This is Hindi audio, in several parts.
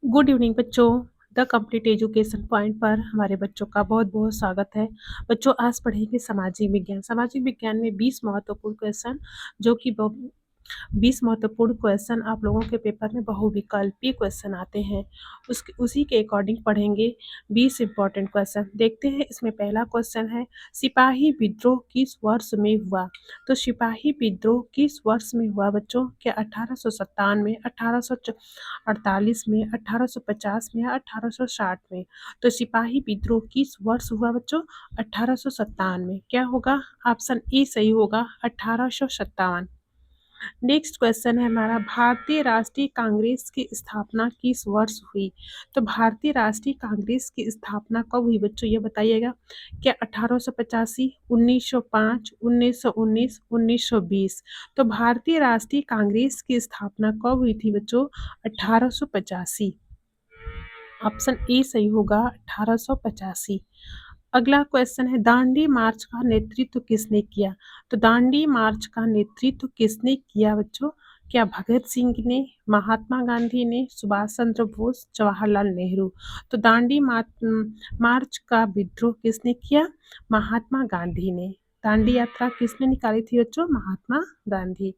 गुड इवनिंग बच्चों। द कंप्लीट एजुकेशन पॉइंट पर हमारे बच्चों का बहुत बहुत स्वागत है। बच्चों आज पढ़ेंगे सामाजिक विज्ञान। सामाजिक विज्ञान में 20 महत्वपूर्ण क्वेश्चन जो कि 20 महत्वपूर्ण क्वेश्चन आप लोगों के पेपर में बहुविकल्पीय क्वेश्चन आते हैं। उसी के अकॉर्डिंग पढ़ेंगे 20 इंपॉर्टेंट क्वेश्चन। देखते हैं इसमें पहला क्वेश्चन है, सिपाही विद्रोह किस वर्ष में हुआ? तो सिपाही विद्रोह किस वर्ष में हुआ बच्चों? क्या 1857 1848 में, 1850 में या 1860 में? तो सिपाही विद्रोह किस वर्ष हुआ बच्चों? 1857 में। क्या होगा? ऑप्शन ए सही होगा, 1857। नेक्स्ट क्वेश्चन है हमारा, भारतीय राष्ट्रीय कांग्रेस की स्थापना किस वर्ष हुई? तो भारतीय राष्ट्रीय कांग्रेस की स्थापना कब हुई बच्चों, ये बताइएगा। क्या 1885, 1905, 1919, 1920? तो भारतीय राष्ट्रीय कांग्रेस की स्थापना कब हुई थी बच्चों? 1885। ऑप्शन ए सही होगा, 1885। अगला क्वेश्चन है, दांडी मार्च का नेतृत्व किसने किया? तो दांडी मार्च का नेतृत्व किसने किया बच्चों? क्या भगत सिंह ने, महात्मा गांधी ने, सुभाष चंद्र बोस, जवाहरलाल नेहरू? तो दांडी मार्च का विद्रोह किसने किया? महात्मा गांधी ने। दांडी यात्रा किसने निकाली थी बच्चों? महात्मा गांधी।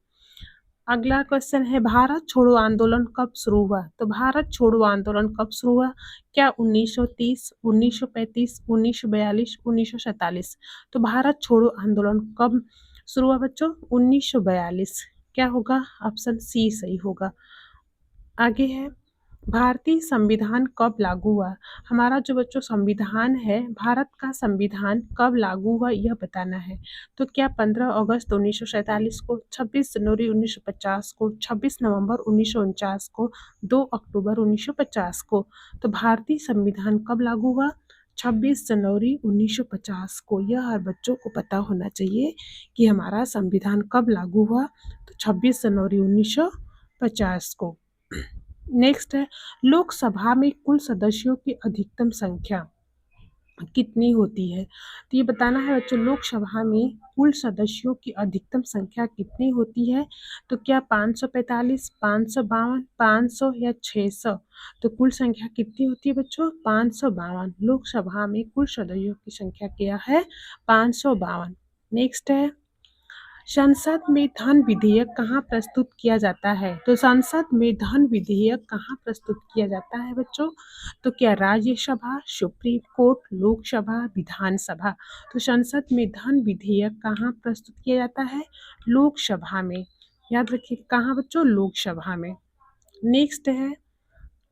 अगला क्वेश्चन है, भारत छोड़ो आंदोलन कब शुरू हुआ? तो भारत छोड़ो आंदोलन कब शुरू हुआ? क्या 1930, 1935, 1942, 1947? तो भारत छोड़ो आंदोलन कब शुरू हुआ बच्चों? 1942। क्या होगा? ऑप्शन सी सही होगा। आगे है, भारतीय संविधान कब लागू हुआ? हमारा जो बच्चों संविधान है, भारत का संविधान कब लागू हुआ यह बताना है। तो क्या 15 अगस्त 1947 को, 26 जनवरी 1950 को, 26 नवंबर 1949 को, 2 अक्टूबर 1950 को? तो भारतीय संविधान कब लागू हुआ? 26 जनवरी 1950 को। यह हर बच्चों को पता होना चाहिए कि हमारा संविधान कब लागू हुआ। तो 26 जनवरी 1950 को। नेक्स्ट है, लोकसभा में कुल सदस्यों की अधिकतम संख्या कितनी होती है? तो ये बताना है बच्चों, लोकसभा में कुल सदस्यों की अधिकतम संख्या कितनी होती है? तो क्या 545, 552, 500 या 600? तो कुल संख्या कितनी होती है बच्चों? 552। लोकसभा में कुल सदस्यों की संख्या क्या है? 552। नेक्स्ट है, संसद में धन विधेयक कहाँ प्रस्तुत किया जाता है? तो संसद में धन विधेयक कहाँ प्रस्तुत किया जाता है बच्चों? तो क्या राज्यसभा, सुप्रीम कोर्ट, लोकसभा, विधानसभा? तो संसद में धन विधेयक कहाँ प्रस्तुत किया जाता है? लोकसभा में। याद रखिए कहाँ बच्चों? लोकसभा में। नेक्स्ट है,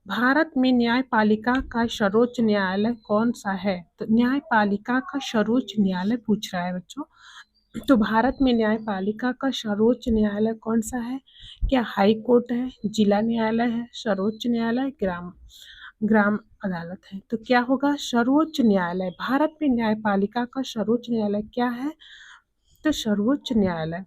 भारत में न्यायपालिका का सर्वोच्च न्यायालय कौन सा है? तो न्यायपालिका का सर्वोच्च न्यायालय पूछ रहा है बच्चों। तो भारत में न्यायपालिका का सर्वोच्च न्यायालय कौन सा है? क्या हाई कोर्ट है, जिला न्यायालय है, सर्वोच्च न्यायालय, ग्राम ग्राम अदालत है? तो क्या होगा? सर्वोच्च न्यायालय। भारत में न्यायपालिका का सर्वोच्च न्यायालय क्या है? तो सर्वोच्च न्यायालय।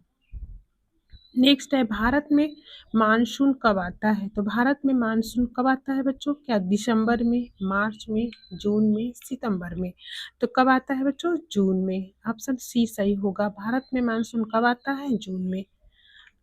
नेक्स्ट है, भारत में मानसून कब आता है? तो भारत में मानसून कब आता है बच्चों? क्या दिसंबर में, मार्च में, जून में, सितंबर में? तो कब आता है बच्चों? जून में। ऑप्शन सी सही होगा। भारत में मानसून कब आता है? जून में।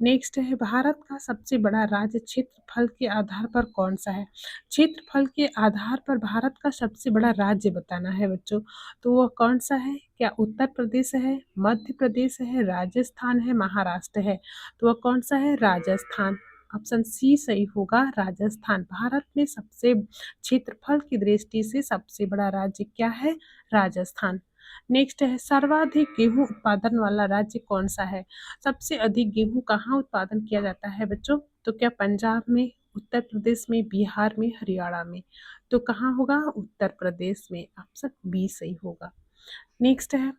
नेक्स्ट है, भारत का सबसे बड़ा राज्य क्षेत्रफल के आधार पर कौन सा है? क्षेत्रफल के आधार पर भारत का सबसे बड़ा राज्य बताना है बच्चों। तो वह कौन सा है? क्या उत्तर प्रदेश है, मध्य प्रदेश है, राजस्थान है, महाराष्ट्र है? तो वह कौन सा है? राजस्थान। ऑप्शन सी सही होगा, राजस्थान। भारत में सबसे क्षेत्रफल की दृष्टि से सबसे बड़ा राज्य क्या है? राजस्थान। नेक्स्ट है, सर्वाधिक गेहूं उत्पादन वाला राज्य कौन सा है? सबसे अधिक गेहूं कहाँ उत्पादन किया जाता है बच्चों? तो क्या पंजाब में, उत्तर प्रदेश में, बिहार में, हरियाणा में? तो कहाँ होगा? उत्तर प्रदेश में। ऑप्शन बी सही होगा। नेक्स्ट है,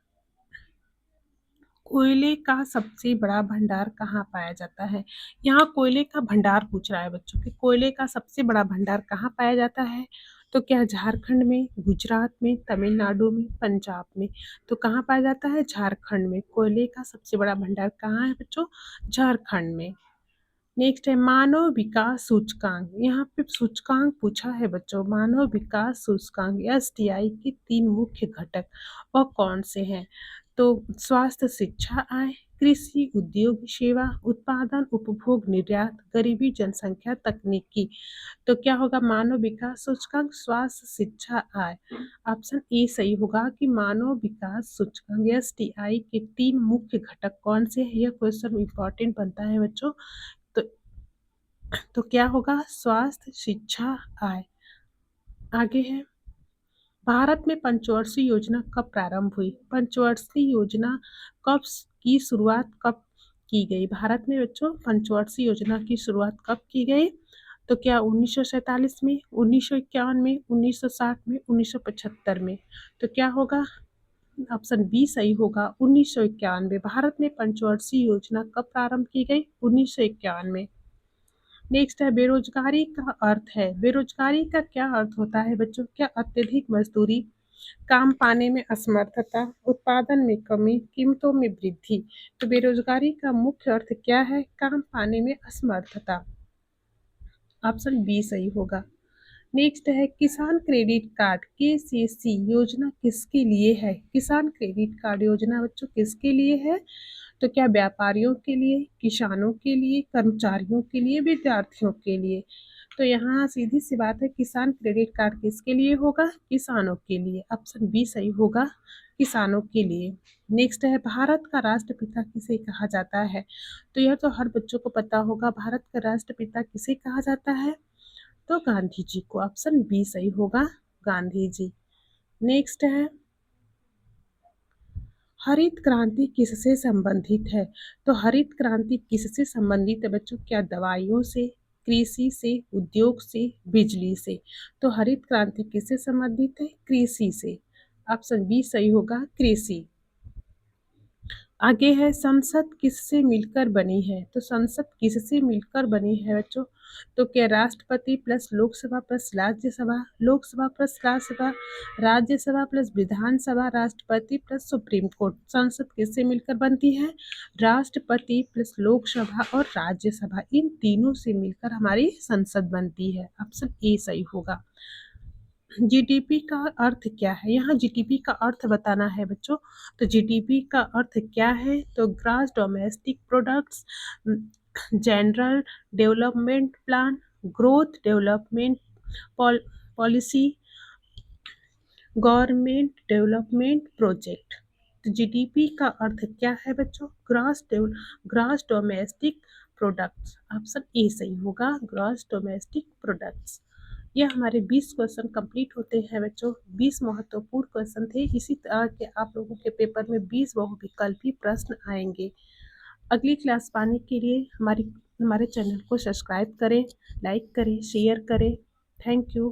कोयले का सबसे बड़ा भंडार कहाँ पाया जाता है? यहाँ कोयले का भंडार पूछ रहा है बच्चों कि कोयले का सबसे बड़ा भंडार कहाँ पाया जाता है? तो क्या झारखंड में, गुजरात में, तमिलनाडु में, पंजाब में? तो कहाँ पाया जाता है? झारखंड में। कोयले का सबसे बड़ा भंडार कहाँ है बच्चों? झारखंड में। नेक्स्ट है, मानव विकास सूचकांक। यहाँ पे सूचकांक पूछा है बच्चों। मानव विकास सूचकांक एसटीआई के 3 मुख्य घटक वह कौन से हैं? तो स्वास्थ्य, शिक्षा, आय, कृषि, उद्योग, सेवा, उत्पादन, उपभोग, निर्यात, गरीबी, जनसंख्या, तकनीकी। तो क्या होगा? मानव विकास सूचकांक, स्वास्थ्य, शिक्षा, आय। ऑप्शन ए सही होगा कि मानव विकास सूचकांक एसटीआई के 3 मुख्य घटक कौन से हैं? यह क्वेश्चन इम्पोर्टेंट बनता है बच्चों। तो क्या होगा? स्वास्थ्य, शिक्षा, आय। आगे है, भारत में पंचवर्षीय योजना कब प्रारंभ हुई? पंचवर्षीय योजना कब की शुरुआत कब की गई? भारत में बच्चों पंचवर्षीय योजना की शुरुआत कब की गई? तो क्या 1947 में, 1951 में, 1960 में, 1975 में? तो क्या होगा? ऑप्शन बी सही होगा, 1991। भारत में पंचवर्षीय योजना कब प्रारंभ की गई? 1951 में। नेक्स्ट है, बेरोजगारी का अर्थ है। बेरोजगारी का क्या अर्थ होता है बच्चों? क्या अत्यधिक मजदूरी, काम पाने में असमर्थता, उत्पादन में कमी, कीमतों में वृद्धि। तो बेरोजगारी का मुख्य अर्थ क्या है? काम पाने में असमर्थता। ऑप्शन बी सही होगा। नेक्स्ट है, किसान क्रेडिट कार्ड केसीसी योजना किसके लिए है? किसान क्रेडिट कार्ड योजना बच्चों किसके लिए है? तो क्या व्यापारियों के लिए, किसानों के लिए, कर्मचारियों के लिए, विद्यार्थियों के लिए? तो यहाँ सीधी सी बात है, किसान क्रेडिट कार्ड किसके लिए होगा? किसानों के लिए। ऑप्शन बी सही होगा, किसानों के लिए। नेक्स्ट है, भारत का राष्ट्रपिता किसे कहा जाता है? तो यह तो हर बच्चों को पता होगा, भारत का राष्ट्रपिता किसे कहा जाता है? तो गांधी जी को। ऑप्शन बी सही होगा, गांधी जी। नेक्स्ट है, हरित क्रांति किससे संबंधित है? तो हरित क्रांति किससे संबंधित है बच्चों? क्या दवाइयों से, कृषि से, उद्योग से, बिजली से? तो हरित क्रांति किससे संबंधित है? कृषि से। ऑप्शन बी सही होगा, कृषि। आगे है, संसद किससे मिलकर बनी है? तो संसद किससे मिलकर बनी है बच्चों? तो क्या राष्ट्रपति plus Lok Sabha plus Rajya Sabha, Lok Sabha plus Rajya Sabha, Rajya Sabha plus Vidhan Sabha, राष्ट्रपति प्लस सुप्रीम कोर्ट। संसद किससे मिलकर बनती है? राष्ट्रपति प्लस लोकसभा और राज्यसभा, इन तीनों से मिलकर हमारी संसद बनती है। ऑप्शन ए सही होगा। जीडीपी का अर्थ क्या है? यहाँ जीडीपी का अर्थ बताना है बच्चों। तो जीडीपी का अर्थ क्या है? तो gross domestic products, general development plan, growth development policy, government development project. तो जीडीपी का अर्थ क्या है बच्चों? Gross domestic products. Option A सही होगा, ग्रॉस डोमेस्टिक प्रोडक्ट्स। यह हमारे 20 क्वेश्चन कंप्लीट होते हैं बच्चों। 20 महत्वपूर्ण क्वेश्चन थे। इसी तरह के आप लोगों के पेपर में 20 बहुविकल्पी प्रश्न आएंगे। अगली क्लास पाने के लिए हमारे चैनल को सब्सक्राइब करें, लाइक करें, शेयर करें। Thank you.